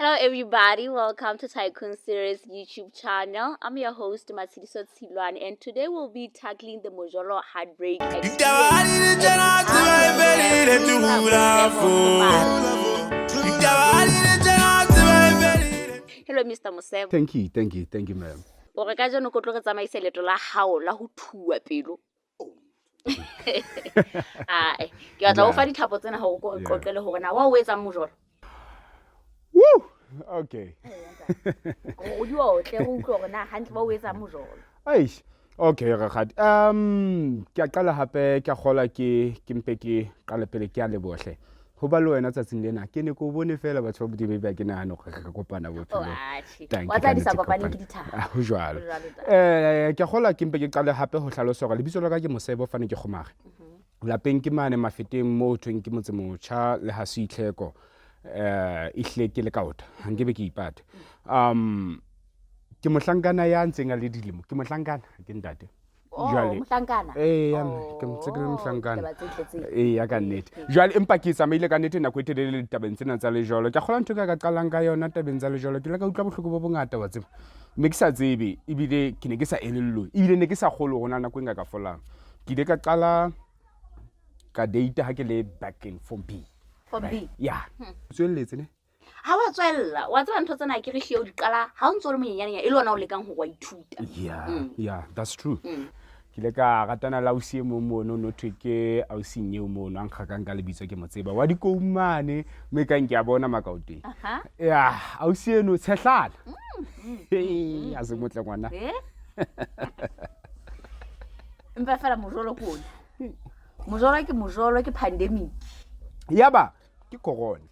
Hello everybody, welcome to TYCOONseries YouTube channel. I'm your host SESOTHO, and today we'll be tackling the Mjolo heartbreak experience. Hello Mr. Mosebo. Thank you, ma'am. O re ka jano go tlo go tsamaisa leto la hao la ho thuwa pelo. Ai, ke batla go fa dithapo tsena go go qotlele hore na wa o etsa Mjolo. Woo! Okay. O di o tle go utlwa gore na hantle ba o etsa Mjolo. Aish. Okay, rakgadi. Ke a qala hape ke gola ke mpe ke qale pele ke a le bohle. Ho ba le wena tsatsing lena ke ne go bone fela batho ba bodibe ba ke nahana go ka kopana bophelo. Wa tla di sa kopane ke dithapo. Ho jwalo. Ke gola ke mpe ke qale hape ho hlalosa gore lebitso la ka ke Mosebo fane ke Khomage. Lapeng ke mane mafeteng mo thweng ke motse motjha le ha se itlheko. Ihle ke le kaota hanke be ke ipate ke mohlankana ya ntseng a le dilemo ke mohlankana ke ntate jwale mohlankana ke motsekele mohlankana ya ka nnete jwale empa ke tsamaile ka nnete nako e telele ditabeng tsena tsa le jolo ke gola ntho ka qalang ka yona tabeng tsa le jolo ke la ka utlwa bohloko bo bongata wa tseba mme ke sa tsebe ebile ke ne ke sa elello ebile ne ke sa kgolo gona nako e nga ka folang ke ile ka qala ka date ha ke le back in form B. Yeah. Tswelletse ne. Ha wa tswella, wa tseba ntho tsena ke re hleo di qala ha o ntse o le monyenyane e le ona o lekang ho wa ithuta. Yeah, that's true. Ke le ka ratana la usie mo mono no thwe ausi nyeo mono an khakang ka lebitso ke motseba wa dikoumane me ka nke a bona makauteng. Yeah, ausi eno tshehlala. A se motle ngwana. Mpa fela Mjolo kone. Mjolo ke pandemic. Yaba ke corona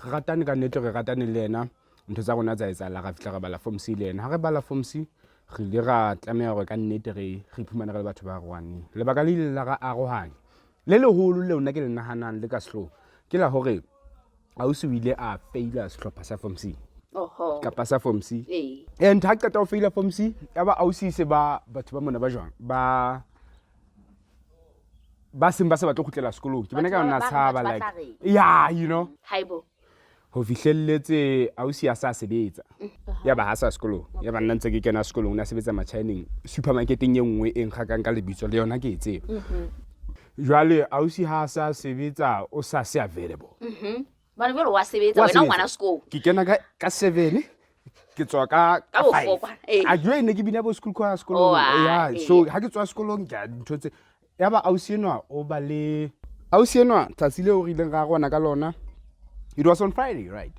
re ratane ka nnete re ratane le ena ntho tsa rona tsa etsa la ga fitla ga bala form C le ena ha re bala form C re le ra tlameha gore ka nnete re iphumana re le batho ba rwaneng le baka le ile la ga arohanya le leholo le ona ke le nahanang le ka slow ke la hore ausi o ile a faila sehlopha sa form C ka pasa form C and ha qeta o faila form C ya ba ausi se ba batho ba mona ba jwang ba se batlo khutlela sekolong ke bona ka ona tshaba like yeah you know haibo ho fihlelletse ausi a sa sebetsa ya ba ha sa sekolong ya ba nna ntse ke kena sekolong na sebetsa machining supermarketeng e nngwe e nkga ka lebitso le yona ke etse jwale ausi ha sa sebetsa o sa se available bana jwale wa sebetsa wena ngwana sekolo ke kena ka 7 ke tswa ka 5 a jwe ne ke bina bo school kwa sekolong yeah so ha ke tswa sekolong ke ntotse ya ba ausi enwa o ba le ausi enwa tsatsile o rileng ga gona ka lona it was on Friday right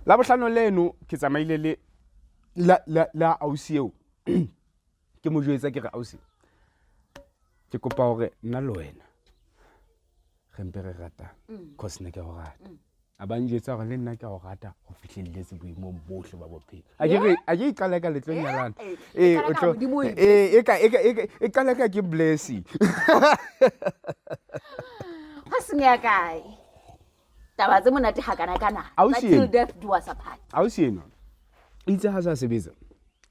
la bohlano leno ke tsamaile le la ausi eo ke mo jwetsa ke re ausi ke kopa hore nna le wena re mpe re rata cause ne ke go rata a ba njwetsa gore le nna ke go rata go fihlelletse boimo bohle ba bophelo a ke iqala ka letlong ya lana o tlo e kala ka ke blessing ha senya kae taba tse monate ha kana until death do us apart ausi eno itse ha sa sebetsa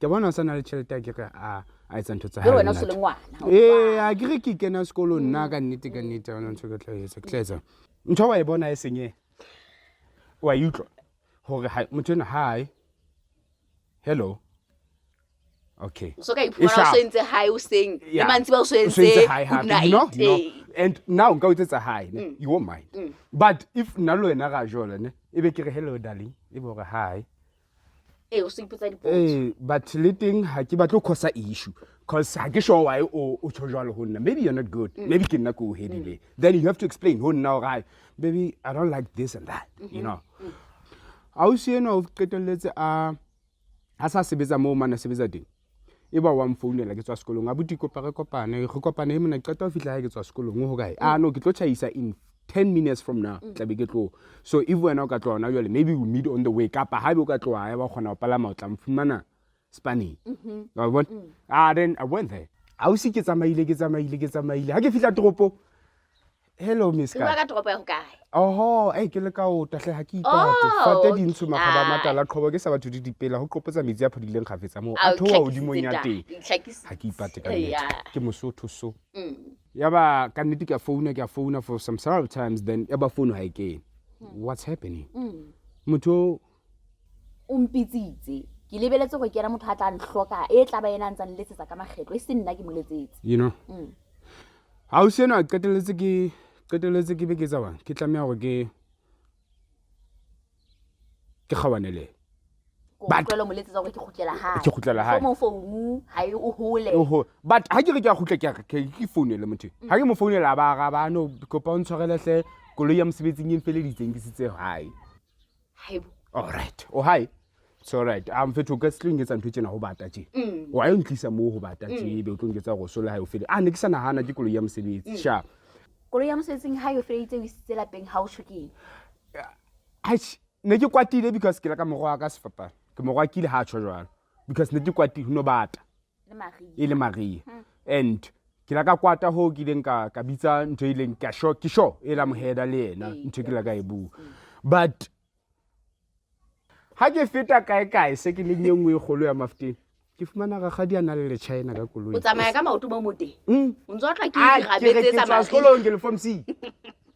ke bona sana le tšhelete ke re a etsa ntho tsa ha wena o se le ngwana a ke re ke kena sekolo nna ka nnete ona ntho ke tla etsa ntho wa e bona e senye wa utlwa hore motho ena hi hello okay so ka ipona so ntse hi o seng le mantsi ba o so ntse you know and now go tsa hi you won't mind but if nalo ena ga jola ne ebe ke re hello darling e bo re hi o se ipotsa dipotso but letting ha ke batlo khosa issue cause ha ke sure why o tshojalo ho nna maybe you're not good maybe ke nna go hedile then you have to explain ho nna right baby I don't like this and that you know ausi eno o qetelletse a sa sebetsa mo mana sebetsa teng e ba wa mfounela ke tswa sekolong a buti re kopane e mona qeta ho fihla ha ke tswa sekolong ho kae no ke tlo chaisa in 10 minutes from now tla be ke tlo so if wena o ka tlona jwale maybe we meet on the way kapa ha be o ka tloa ya ba khona o palama o tla mfumana Spani wa bona then I went there ausi ke tsamaile ha ke fihla tropo hello miss ka ka tropo ya ho kae ke le ka o tahle ha ke ipate fate dintsho magaba matala qhobo ke sa batho di dipela ho qopotsa metsi a phodileng khafetsa mo a thoa o dimong ya teng ha ke ipate ka ke Mosotho so ya ba ka nnete ke a phone for some several times then ya ba phone ha e kene what's happening motho o mpitsitse ke lebeletse go kena motho a tla nhloka e tla ba yena ntse nletsetsa ka makgetlo e se nna ke mo letsetse you know ha o sena qeteletse ke be ke tsa bang ke tlamea gore ke kgawanele but lo mo letsetsa gore ke khutlela hae mo phone ha e o hole but ha ke re ke a khutla ke founele motho ha ke mo founela ba no kopa o ntshwarele koloi ya mosebetsing e mfeleditseng ke sitse hae haibo all right hi it's all right fetho ka sling etsa ntho tsena ho bata tje wa e ntlisa mo ho bata tje be o tlo ngetsa go sola ha o fele ne ke sana hana ke koloi ya mosebetsi sharp koloi ya mosebetsing ha e feleditse o isitse lapeng ha o tshokeng ne ke kwatile because ke la ka mogwa ka sefapana ke mogwa kile ha tsho jwalo because ne ke kwatile no bata le maria and ke la ka kwata ho ke leng ka bitsa ntho ileng ka sho e la moheda le yena ntho ke la ka e bu but ha ke feta kae se ke le nyengwe e kgolo ya mafuteng ke fumana ga gadi ana le China ka koloi o tsamaya ka maoto mo moteng o ntse o tla ke rabetse tsa ba sekolong ke le form C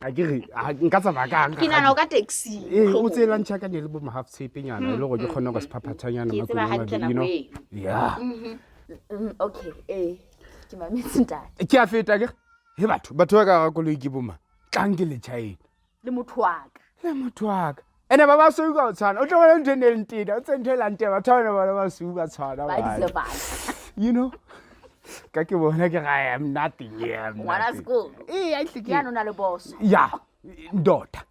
a ke re nka tsamaya ka ke nana o ka taxi o tsela ntšha ka ne le bo half tape nyana le go ke khona go sephapathanyana makoloi you know yeah okay ke mametse ntate ke a feta ke he batho ba ka ga koloi ke boma tlang ke le China le motho wa ka ene ba so go tsana o tlo bona ntwe ne ntida o tsenthe la nteba thona ba su ba tsana ba you know ka ke bona ke ga I am nothing here ngwana school I think ya no na le boss yeah ndota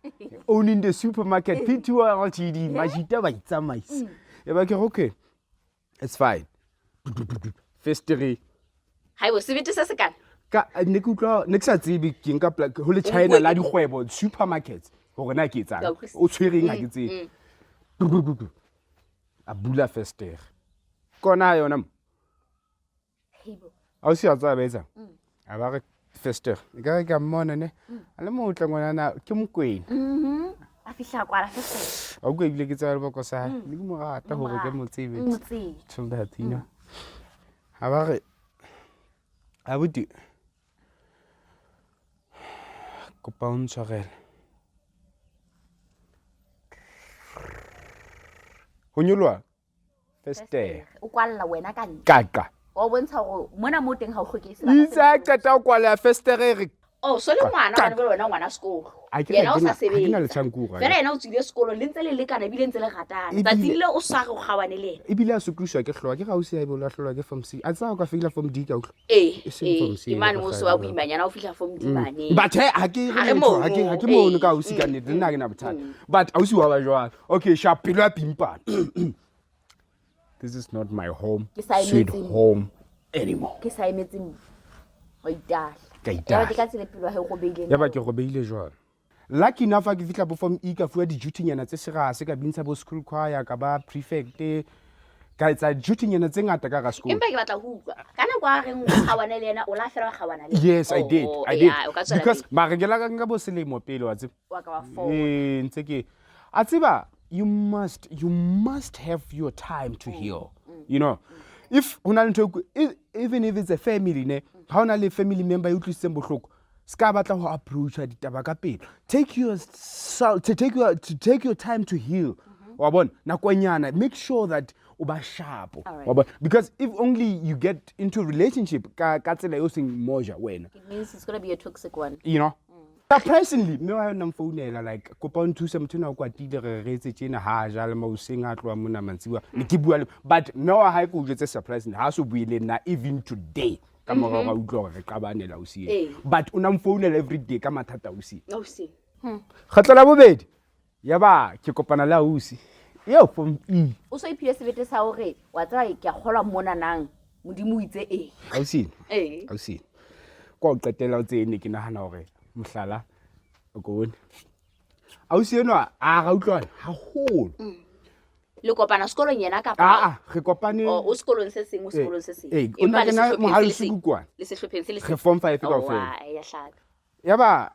owning the supermarket P2 LTD majita ba itsamaisa e ba ke okay it's fine festiry hai bo sebete se kana ka ne ke utlwa ne ke sa tsebe ke nka ho le China la dikgwebo supermarkets gore na ke tsang o tshwereng ha ke tsebe a bula fester kona yona hebo a o se a tsa betsa a ba re fester ka mmona ne a le mo utlangwana na ke mokwena a fihla kwa la fester a go ile ke tsa le boko sa le mo rata gore ke mo tsebe till that you know ha ba re a buti kopa o ntshwarele ho nyolwa fester o kwalla wena ka nka o bontsha go mona mo teng ha o hlokese itsa qeta o kwala fester re so le ngwana wa le wena ngwana sekolo yena o sa sebetse ke na le tsankura fela yena o tsile sekolo le ntse le lekana bile ntse le ratana tsa tsile o sa go kgawane le e bile a sukriswa ke hloa ke ga o se a ibola hlola ke form C a tsa ka fela form D ka utlwa ke mane mo se wa boimanyana o fihla form D mane but ha ke mo ka o se ka nnete nna ke na bothata but a o se wa ba jwang okay sharp pelo ya pimpana this is not my home sweet home anymore ke sa emetseng o itala ya ba ka tsele pelo ha go beile ya ba ke go beile jwang lucky enough ke fitla bo form E ka fuwa di-duty nyana tse serase ka bintsha bo school choir ka ba prefect ka etsa duty nyana tse ngata ka ga school empa ke batla ho utlwa kana kwa re ngwawane le yena o la fela kgawana le yes I did because marengela ka nga bo selemo pele wa tseba wa ka wa 4 ntse ke a tseba you must have your time to heal you know if una ntho even if it's a family ne ha ona le family member you tlisitseng bohloko ska batla ho approach ditaba ka pele take your time to heal wa bona nakonyana make sure that uba sharp wa bona because if only you get into relationship ka tsela yo seng moja wena it means it's going to be a toxic one you know personally me wa nna mfounela like kopa nthusa motho na o kwatile re retse tjena ha ja le mauseng a tloa mona mantsiwa ne ke bua but no ha ke utlwetse surprise ha so buile nna even today ka mora ga utlwa re qabanela o sie but una mfounela every day ka mathata o sie khatla bobedi ya ba ke kopana la usi yo from o so iphile sebete sa hore wa tsaya ke a kgolwa mona nang modimo o itse ha o sie kwa o qetela o tsene ke nahana hore mohlala o go bona a se enwa a ga utlwana ha holo le kopana sekolong yena ka pa re kopane o sekolong se seng empa le se mohalo se kukwana le se hlopheng se le se form 5 ka ofela ya hlaka ya ba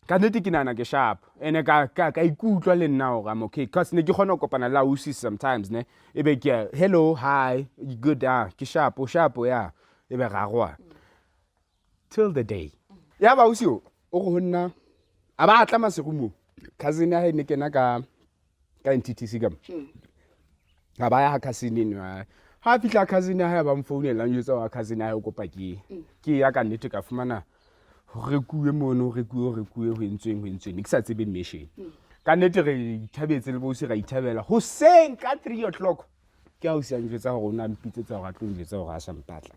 ka nete ke nana ke sharp ene ka ikutlwa le nna o ga okay cause ne ke gona go kopana la usi sometimes ne e be ke hello hi good ke sharp ya e be ga goa till the day ya ba usi o go nna a ba tla masegumo cousin ya ne kena ka ka NTTC ka ga ba ya cousin nwa ha fitla cousin ha ba mfounela njutsa wa cousin ha go paki ke ya ka nnete ka fumana re kuwe mono re kuwe ho entsweng ke sa tsebe mission ka nnete re ithabetse le bo se ra ithabela ho seng ka 3 o'clock ke ha o se njutsa go na mpitsetsa go tlo njutsa go a sa mpatla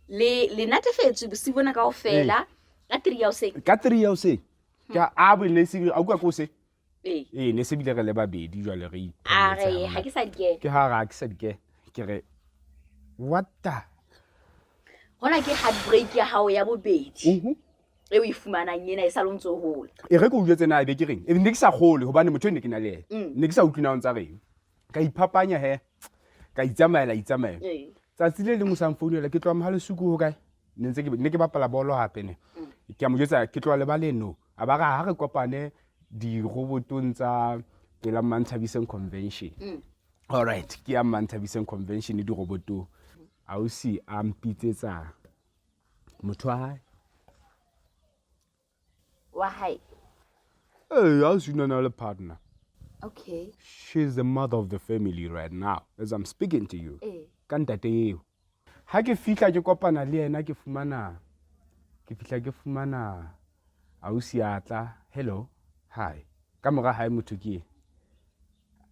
le natefetse bosigo bona ka ofela ka 3 ya o se ka a bo le se a kwa go se ne se bile re le babedi jwa le re are ha ke sa dike ke ha ga ke sa dike ke re what the hona ke heartbreak ya hao ya bobedi e o ifumana nyena e sa lontso hola e re go jwetse na be ke reng e ne ke sa gole hobane motho ne ke na le ne ke sa utlwina ntsa reng ka iphapanya he ka itsamaela tsatsile le musang founela ke tloa mohale suku ho kae ne ke bapala bolo hape ne ke a mo jwetsa ke tloa le baleno a ba ga ha re kopane di robotong tsa pela Manthabiseng convention all right ke ya Manthabiseng convention di roboto a o si a mpitsetsa motho wa hai I was na le partner. Okay. She's the mother of the family right now as I'm speaking to you. Ka ntate eo. Ha ke fihla ke kopana le yena ke fumana ausi atla. Hello. Hi. Ka mora hae motho ke.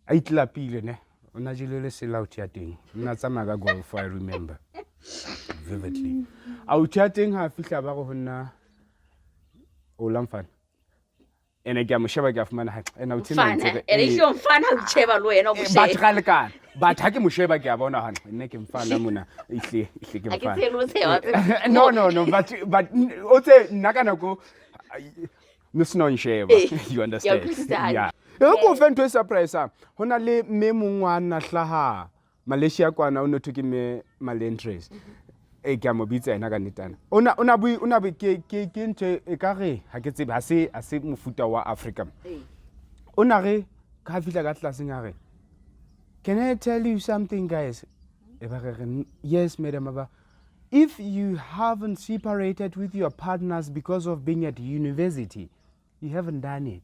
A itla pile ne. Ona jilele selauti ya teng. Nna tsama ka golf I remember vividly. Auti ya teng ha fihla ba go honna o lamfana. Ene ke a mosheba ke a fumana ha ena o tsena ene e mfana o tsheba lo yena o mosheba ba tshale kana ba tha ke mosheba ke a bona ha nne ke mfana mona ihle ke mfana a ke tselo tsewa no but o tse nna kana go no sno nsheba you understand yeah e go fento e surprise hona le me mongwa nna hlaha Malaysia kwana o no thuke me Malentres e ke mo bitsa ena ka netana ona bui ke ntse e ka re ha ke tsebe ha se mofuta wa Africa ona re ka fitla ka tlaseng a re can I tell you something guys e ba re yes madam aba if you haven't separated with your partners because of being at university you haven't done it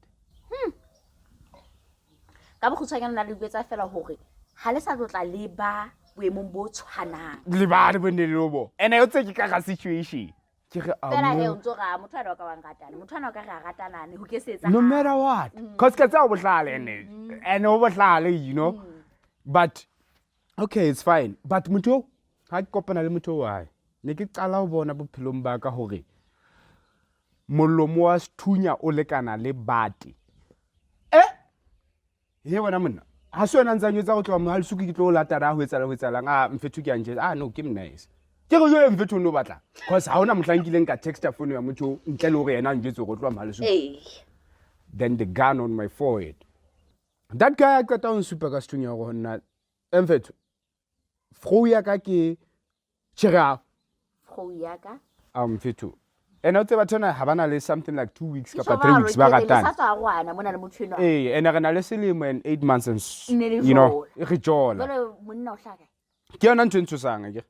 ka bo khutshanyana na le gwetsa fela hore ha le sa tlotla le ba boemong bo tshwanang le ba re bone le bo ene yo tse ke ka situation ke re fela he o ntso ga motho ana ka wa ngatana motho ana ka ga gatanane ho ke setsa no matter what cause ke tsa o bohlale ene o bohlale you know but okay it's fine but motho ha ke kopana le motho wa ne ke qala ho bona bophelong ba ka hore molomo wa sethunya o lekana le bati he bona monna ha se wena ntsanyo tsa go tloa mo ha le suku ke tlo latara ho etsala nga mfethu ke anje no ke nice ke go yo mfethu no batla cause ha ona motlankileng ka texta phone ya motho ntle le hore yena njetse go tloa mo ha le suku then the gun on my forehead that guy I got on super ka sethunya go nna mfethu fro ya ka ke tshira fro ya ka mfethu ena o tseba thona ha bana le something like 2 weeks ka 3 weeks ba ratana sa tswa gwana mona le motho eno ena re na le selemo and 8 months and you know re jola bale monna o hlaka ke yona ntwe ntshosanga ke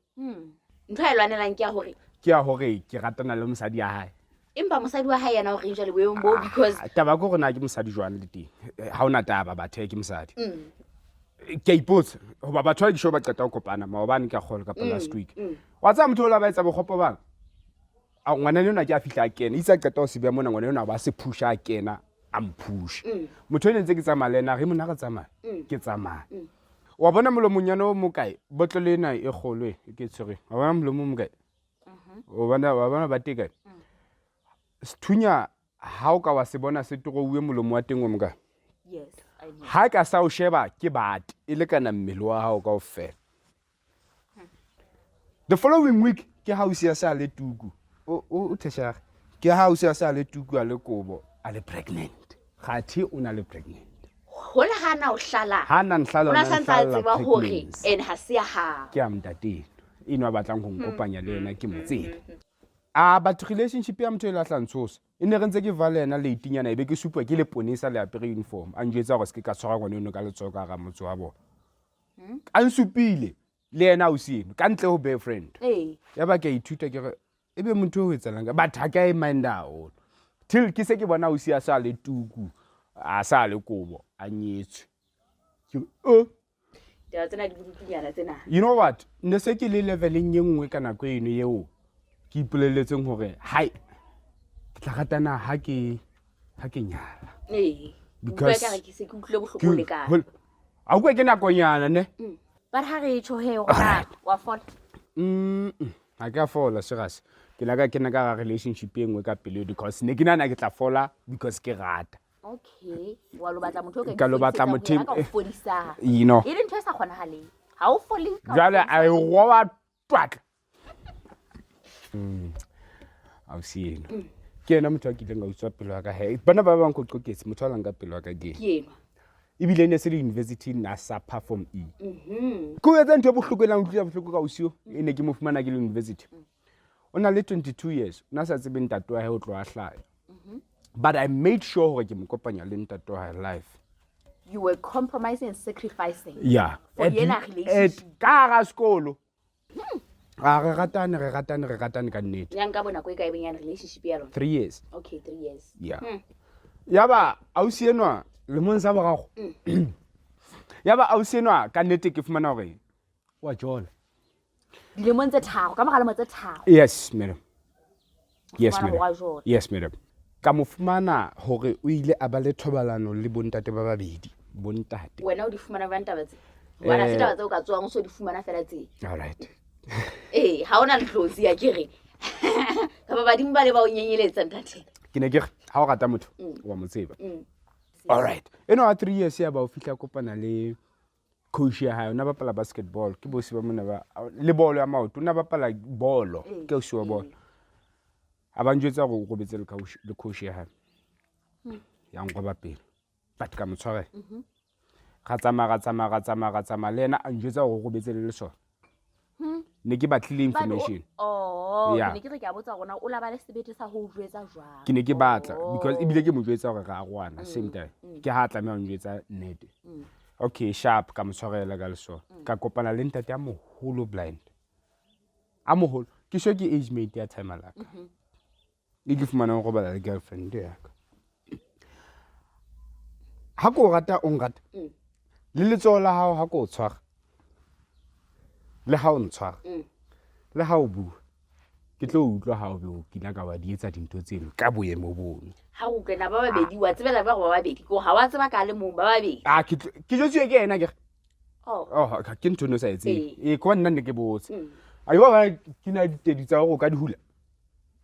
ntho a lwanelang ke ya hore ke ratana le mosadi ya hae empa mosadi wa hae yana o re jwa le boemo bo because taba go rena ke mosadi jwana le teng ha ona taba bathe ke mosadi ke ipotsa hoba batho ba di show ba qeta go kopana maobane ka khol ka last week wa tsa motho o la ba etsa bogopo bang a ngwana le nna ke a fihla a kena itse qeta o se bea mona ngwana le nna ba se pusha a kena a mpusha motho ene ntse ke tsamaya lena re mona ga tsamaya ke tsamaya wa bona molomonyana o mokae botlolo ena e kgolwe ke tshwere wa bona molomo mokae wa bona ba teka sethunya ha o ka wa se bona se torouwe molomo wa teng o mokae yes I know ha ka sa o sheba ke bati e le kana mmele wa hao kaofela the following week ke ha o se ya sa le tuku o thesha ke ha o se ya sa le tuku a le kobo a le pregnant gathi o na le pregnant hola hana o hlala hana nhlala ona santsa tseba hore en ha se ya ha ke am tate ino batlang go nkopanya le yena ke motsela but relationship ya motho e la tlantsosa e ne re ntse ke valena le itinyana e be ke supa ke le ponisa le apere uniform a njwetsa go se ke ka tshwara gone no ka letsoka ga motho wa bona a nsupile le yena o sieno ka ntle ho boyfriend ya ba ke ithuta ke re ebe motho o etsalang but ha ka e mind out till ke se ke bona o sia sa le tuku a sa le kobo a nyetswe you know what ne se ke le leveleng ye nngwe ka nako eno yeo ke ipoleletseng hore hai ke tla ratana ha ke nyala because a go ke nakonyana ne but ha re tsho he gona wa fola a ka fola serious ke la ka kena ka relationship engwe ka pele because ne ke nana ke tla fola because ke rata okay wa lo batla motho ka lo batla motho you know e le ntse sa khona hale ha o fole ka jale a go wa twatla I'll see you ke na motho a ke lenga utswa pelo ka he bana ba bang go qoketse motho a langa pelo ka ke yena ibile ne se le university na sa perform go etsa ntho bohlokela utlwa bohloko ka usio ene ke mo fumana ke le university ona le 22 years na sa tsebe ntato ha o tlo a hlaya but I made sure hore ke mo kopanya le ntato ha life you were compromising and sacrificing yeah for yena relationship ka ga skolo re ratane ka nnete yang ka bona go e ka e benya relationship ya lona 3 years okay 3 years yeah yaba ausi enwa le monsa bogago yaba ausi enwa ka nnete ke fumana hore wa jola dilemong tse tharo ka mogala motse tharo yes madam yes madam ka mo fumana hore o ile a ba le thobalano le bontate ba babedi bontate wena o di fumana ba ntabatse wena se tabatse o ka tswang o so di fumana fela tse all right ha ona le close ya kere ka ba badimo ba le ba o nyenyeletsa ntate ke ne ke ha o rata motho wa mo tseba all right eno a 3 years ya ba o fitla kopana le coach ya hayo na bapala basketball ke bosi ba mona ba le bolo ya maoto na bapala bolo ke o siwa bolo abanjwetsa go betse le coach ya hayo yang go ba pele but ka motshware ga tsama lena a njwetsa go betse le so ne ke batlile information ne ke re ke a botsa gona o la ba le sebete sa go jwetsa jwang ke ne ke batla because ibile ke mo jwetsa gore ga gwana same time ke ha tla me a njwetsa nnete okay sharp ka motshwarela ka leso ka kopana le ntate ya moholo blind a moholo ke sho ke age mate ya time alaka e ke fumana go bala le girlfriend ya ka ha ko rata o ngata le letso la hao ha ko tshwara le ha o ntshwara le ha o bua ke tlo utlwa ha o be o kila ka wa di etsa dintho tseno ka boemo bono ha o kena ba babedi wa tsebela ba go ba babedi go ha wa tseba ka le mong ba babedi ke jotse ke ena ke ka ke nthono sa etse e kwa nna ne ke botse ayo ba ke na ditedi tsa go ka di hula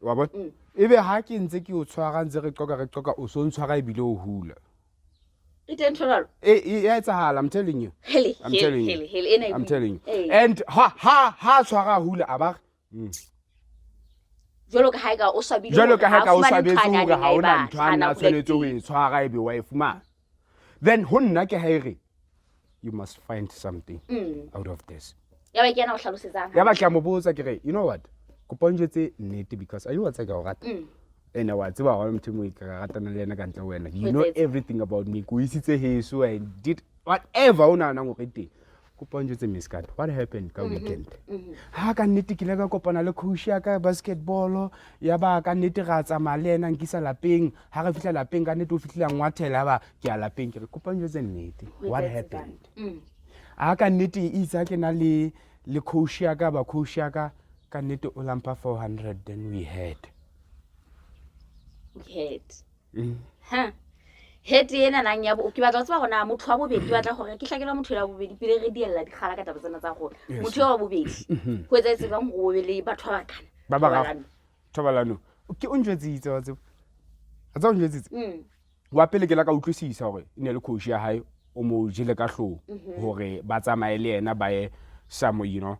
wa bona ebe ha ke ntse ke o tshwara ntse re qoka o so ntshwara e bile o hula intentional yeah it's a hal I'm telling you I'm telling you and ha tshwara hula aba jolo ka ha ka o swabile hore ha ona ntho ana tshwanetse o e tshwara e be wa e fumana then ho nna ke haere you must find something out of this ya ba ke yana o hlalosetsang ya ba ke mo botsa ke re you know what ko ponjetse nnete because ayo wa tsaka o rata ene wa tseba wa motho mo ka ratana le ena ka ntle wena you know everything about me go isitse heso I did whatever ona nna go reteng ko ponjetse miskat what happened ka weekend ha ka nnete ke le ka kopana le coach ya ka basketball ya ba ka nnete ga tsama le ena nkisa lapeng ha re fihla lapeng ka nnete o fihlile ngwathela ba ke ya lapeng ke re ko ponjetse nnete what happened ha ka nnete itsa ke na le coach ya ka ba coach ya ka nnete o lampa 400 then we had Head ena nang ya bo ke batla tswa gona motho wa bobedi ke batla gore ke hlakela motho la bobedi pele re diella di khala ka taba tsena tsa gore motho wa bobedi go etsa tsebang go be le batho ba kana ba ba thobalano ke o njwetsitse wa tsebo a tsa o njwetsitse wa pele ke la ka utlwisisa gore ine le coach ya hae o mo jile ka hlo gore ba tsamae le ena ba ye samo you know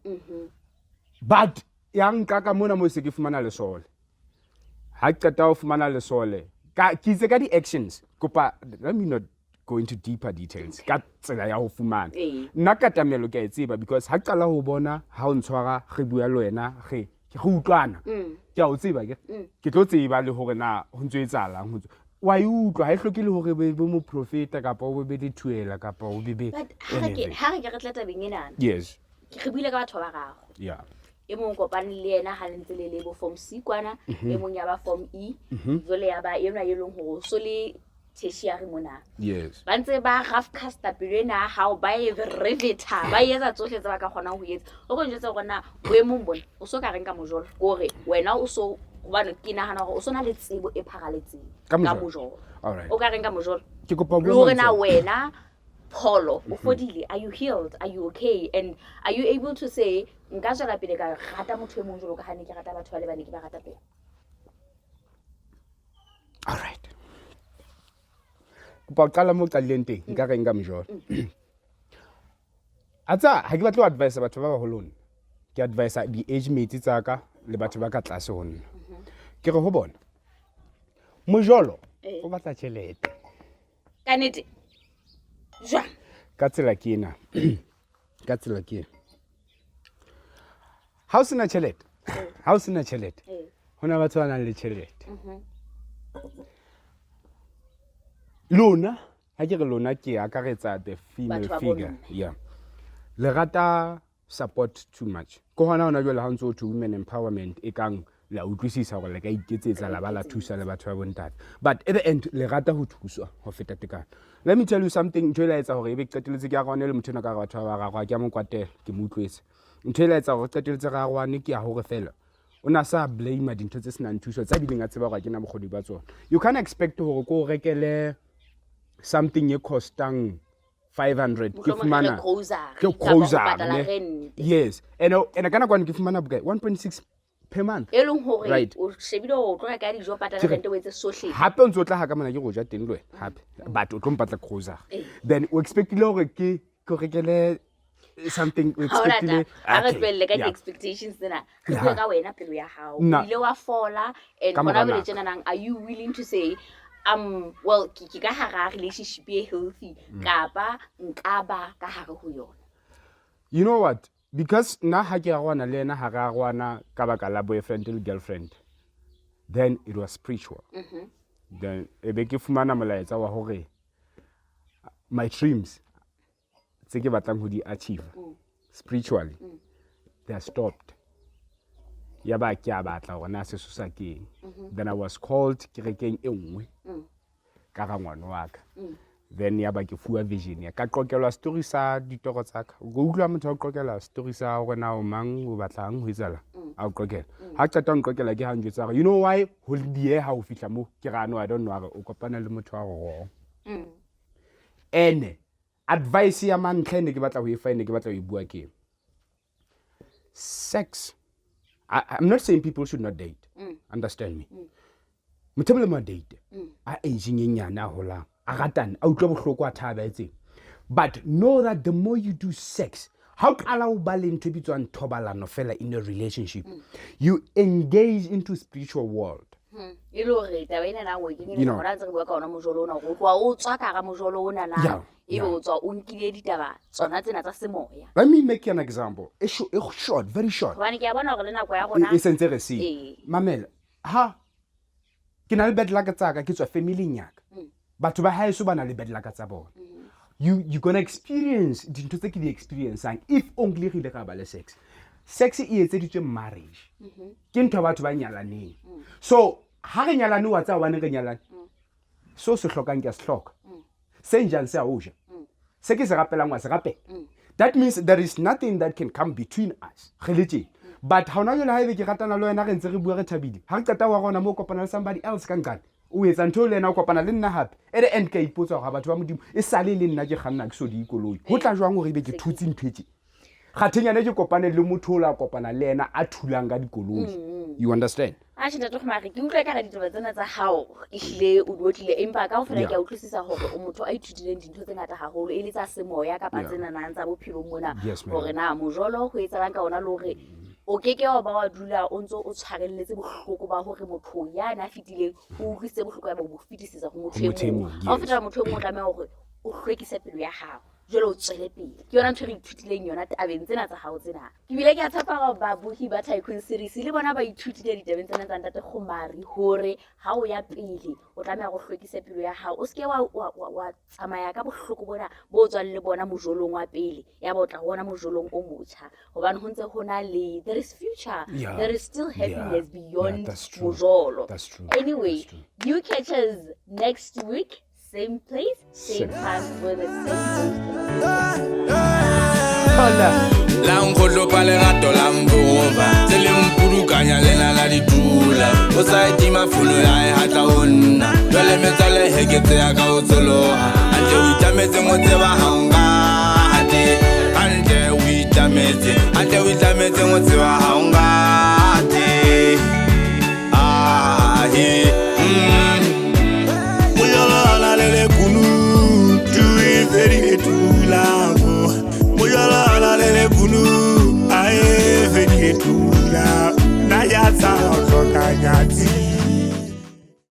but yang ka mona mo se ke fumana le sole ha qeta o fumana le sole ka kitse ka di actions kopa let me not go into deeper details ka tsela ya ho fumana nna ka tamelo ke a tseba because ha qala ho bona ha o ntshwara re bua le wena ge ke go utlwana ke a o tseba ke tlo tseba le hore na ho ntse etsala wa e utlwa ha e hlokile hore be mo profeta kapa o be le thuela kapa o be ha re ke re tleta bengena yes ke re buile ka batho ba gago yeah e mong kopane le ena ha lentse le bo form C kwana e mong ya ba form E jole ya ba ena ye leng ho so le tertiary mona. Yes. Ba ntse ba half casta pelo ena how ba e revita ba etsa tsohle tse ba ka kgona ho etsa o go njetse gona boemong bona o so ka reng ka mojolo gore wena o so gobane ke nagana gore o so na le tsebo e phagaletseng ka mojolo. Alright. O ka reng ka mojolo Ke kopa le gore na wena Polo o fodile, are you healed, are you okay, and are you able to say nka tswela pele ka rata motho e mong jolo ka hane ke rata batho ba le bane ke ba rata pele. Alright. Kopa qala mo qaleng teng nka reng ka mojolo. Atsa ha ke batla ho advise batho ba ba holone. Ke advise di age mates tsa ka le batho ba ka tlase ho nna. Ke re ho bona mojolo o batla tšhelete. Ka nnete jwa ka tsela ke ena ka tsela ke ha o sena tšhelete hona batho ba nang le tšhelete lona ha ke re lona ke akaretsa the female figure le rata support too much ko hona hona jwale ha ntse to women empowerment e kang la utlwisisa gore le ka iketsetsa la ba la thusa le batho ba bontate but at the end le rata ho thuswa ho feta tekano. Let me tell you something ntho e la etsa gore e be qeteletse ke ya gone le motho na ka batho ba ragwa ke a mo kwatela ke mo utlwetse ntho e la etsa gore qeteletse ga gwane ke ya hore fela o na sa blame dintho tse senang thuso tsa bileng a tseba gore ke na bogodi ba tsona. You can't expect gore ko rekele something e costang 500 ke fumana ke cruiser yes and kana kwana ke fumana bokae 1.6 per month elong hore o shebile o tloga ka dijo patala rente o etse sohle hape o ntse o tla ha ka mona ke go ja teng le wena hape but o tlo mpatla cruiser then o expectile hore ke rekele something expectile a re ka expectations tsena ke go ka wena pelo ya hao ile wa fola and bona bele tsena nang are you willing to say well ke ka hara relationship e healthy kapa nkaba ka hare ho yona. You know what, because na ha ke agwana le ena ha ga agwana ka baka la boyfriend le girlfriend, then it was spiritual. Then e be ke fumana molaetsa wa hore my dreams tse ke batlang ho di achieve spiritually they are stopped. Ya ba ke a batla hore na se sosa keng. Then I was called ke rekeng e nngwe ka ga ngwana wa ka. Then ya ba ke fuwa vision ya ka qokelwa story sa ditoro tsa ka go utlwa motho a qokelwa story sa hore na o mang o batlang ho itsala a o qokela ha qeta o qokelwa ke ha njwetsa gore you know why holiday ha o fihla mo ke ra no I don't know o kopana le motho wa go ene advice ya mantlha ne ke batla ho e fa ne ke batla ho e bua ke sex. I'm not saying people should not date. Understand me. Motho mo date a aging nyana hola a ratana a utlwa bohloko a thaba etseng. But know that the more you do sex, how qala o ba le ntho e bitswang thobalano fela in a relationship, you engage into spiritual world. You know, let me make you an example. It's short, very short. Mamela, ha kina le bed laka tsaka ke tswa family nyaka. Batho ba hae so bana le bed laka tsa bona. You gonna experience dintho tse ke di experiencing if only re le ka ba le sex. Sex e etseditswe marriage. Ke ntho batho ba nyalaneng. So ha re nyalane wa tsa wane re nyalane. So se hlokang ke se hloka. Se njang se a uja. Se ke se rapelang wa se rapela. That means there is nothing that can come between us. Relate. But how na yona haebe ke ratana le wena re ntse re bua re thabile. Ha re qeta wa rona mo kopana le somebody else ka nkana. O etsa ntho le ena o kopana le nna hape. At the end ka ipotsa ga batho ba modimo e sale le nna ke kganna ke so di ikoloi. Ho tla jwang hore be ke thutse ntwetse. Kgathenya ne ke kopane le motho o la kopana le ena a thulang ka dikoloi. You understand? A tshena tlo mara ke utlwa ka ditaba tsena tsa hao ehlile o botlile empa ka ho fela ke a utlwisisa hore o motho a ithutile dintho tse ngata haholo e le tsa semoya ka pa tsena nang tsa bophelo mona hore na mojolo ho etsalang ka ona le hore o keke wa ba wa dula o ntse o tshwarelletse bohloko ba hore motho ya na fitile o utlwise bohloko ya bo fitisisa go motho e mong ha o fetela motho e mong tlameha hore o hlwekise pelo ya hao jalo o tswele pele ke yona ntho re ithutileng yona tabeng tsena tsa hao tsena ke bile ke a tshepa ga babuhi ba TYCOONseries le bona ba ithutile ditabeng tsena tsa ntate Khumari hore ha o ya pele o tlameha go hlwekisa pelo ya hao o se ke wa tsamaya ka bohloko bona bo tswang le bona mojolong wa pele ya ba o tla bona mojolong o motjha hobane ho ntse ho na le there is future, there is still happiness beyond mojolo. Anyway, you catch us next week same place, same time, with the same host. Langolo palerato lambova, se le mpurukanya lena la ditula. O sa etima fulo ya e hata onna. Jwale metale hekete ya ka otsoloha. Ante uitametse motse ba hanga. Ante uitametse